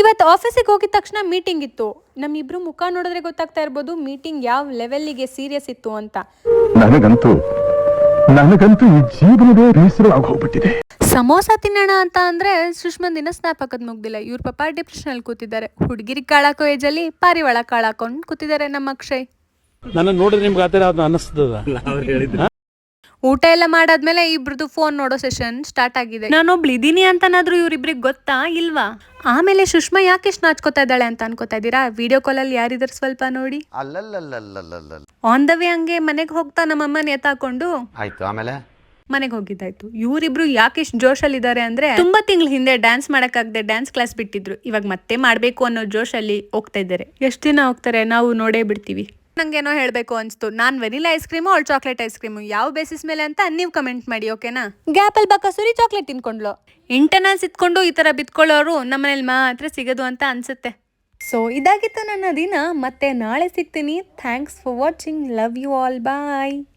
ಇವತ್ತು ಆಫೀಸಿಗೆ ಹೋಗಿದ ತಕ್ಷಣ ಮೀಟಿಂಗ್ ಇತ್ತು. ನಮ್ಮಿಬ್ರು ಮುಖ ನೋಡಿದ್ರೆ ಗೊತ್ತಾಗ್ತಾ ಇರ್ಬೋದು ಮೀಟಿಂಗ್ ಯಾವ ಲೆವೆಲ್ಗೆ ಸೀರಿಯಸ್ ಇತ್ತು ಅಂತ. ನನಗಂತೂ ಈ ಜೀವನವೇ ಬೇಸರವಾಗಿ ಹೋಗ್ಬಿಟ್ಟಿದೆ. ಸಮೋಸ ತಿನ್ನೋಣ ಅಂತ ಅಂದ್ರೆ ಸುಷ್ಮನ್ ದಿನ ಸ್ನಾಪ್ ಹಾಕೋದ್ ಮುಗ್ದಿಲ್ಲ. ಇವ್ರ ಪಾಪ ಡಿಪ್ರೆಷನ್ ಅಲ್ಲಿ ಕೂತಿದ್ದಾರೆ. ಹುಡುಗಿರಿಗೆ ಕಾಳಾಕೋ ಏಜ್ ಅಲ್ಲಿ ಪಾರಿವಾಳ ಕಾಳಾಕೊಂಡ್ ಕೂತಿದ್ದಾರೆ ನಮ್ಮ ಅಕ್ಷಯ್. ನನ್ನ ನೋಡಿದ್ರೆ ನಿಮ್ಗೆ ಆತರ ಅನಿಸ್ತದ. ಊಟ ಎಲ್ಲ ಮಾಡಾದ್ಮೇಲೆ ಇಬ್ರದ್ದು ಫೋನ್ ನೋಡೋ ಸೆಷನ್ ಸ್ಟಾರ್ಟ್ ಆಗಿದೆ. ನಾನೊಬ್ಳು ಇದೀನಿ ಅಂತನಾದ್ರೂ ಇವ್ರಿಬ್ರಿಗೆ ಗೊತ್ತಾ ಇಲ್ವಾ? ಆಮೇಲೆ ಸುಷ್ಮಾ ಯಾಕೆ ಎಷ್ಟು ನಾಚ್ಕೋತಾ ಇದ್ದಾಳೆ ಅಂತ ಅನ್ಕೋತಾ ಇದ್ದೀರಾ? ವಿಡಿಯೋ ಕಾಲ್ ಅಲ್ಲಿ ಯಾರಿದಾರೆ ಸ್ವಲ್ಪ ನೋಡಿ. ಆನ್ ದ ವೇ ಹಂಗೆ ಮನೆಗೆ ಹೋಗ್ತಾ ನಮ್ಮಮ್ಮನ ಎತ್ತಾಕೊಂಡು ಆಯ್ತು ಆಮೇಲೆ ಮನೆಗೆ ಹೋಗಿದ್ದಾಯ್ತು. ಇವರಿಬ್ರು ಯಾಕೆ ಇಷ್ಟು ಜೋಶಲ್ಲಿ ಇದ್ದಾರೆ ಅಂದ್ರೆ, ತುಂಬಾ ತಿಂಗಳ ಹಿಂದೆ ಡ್ಯಾನ್ಸ್ ಮಾಡಕ್ಕಾಗದೆ ಡ್ಯಾನ್ಸ್ ಕ್ಲಾಸ್ ಬಿಟ್ಟಿದ್ರು. ಇವಾಗ ಮತ್ತೆ ಮಾಡ್ಬೇಕು ಅನ್ನೋ ಜೋಶಲ್ಲಿ ಹೋಗ್ತಾ ಇದ್ದಾರೆ. ಎಷ್ಟು ದಿನ ಹೋಗ್ತಾರೆ ನಾವು ನೋಡೇ ಬಿಡ್ತೀವಿ. ನಂಗೇನೋ ಹೇಳ್ಬೇಕು ಅನ್ಸ್ತು. ನಾನ್ ವೆನಿಲಾ ಐಸ್ ಕ್ರೀಮು ಅವಳು ಚಾಕ್ಲೇಟ್ ಐಸ್ ಕ್ರೀಮು ಯಾವ ಬೇಸಿಸ್ ಮೇಲೆ ಅಂತ ನೀವು ಕಮೆಂಟ್ ಮಾಡಿ, ಓಕೆನಾ? ಗ್ಯಾಪಲ್ ಬಕಸೂರಿ ಚಾಕ್ಲೇಟ್ ತಿನ್ಕೊಂಡ್ಲು. ಇಂಟರ್ನಲ್ಸ್ ಇತ್ಕೊಂಡು ಈ ತರ ಬಿತ್ಕೊಳ್ಳೋರು ನಮ್ಮನೇಲಿ ಮಾತ್ರ ಸಿಗೋದು ಅಂತ ಅನ್ಸುತ್ತೆ. ಸೊ ಇದಾಗಿತ್ತು ನನ್ನ ದಿನ. ಮತ್ತೆ ನಾಳೆ ಸಿಗ್ತೀನಿ. Thanks for watching. Love you all. Bye.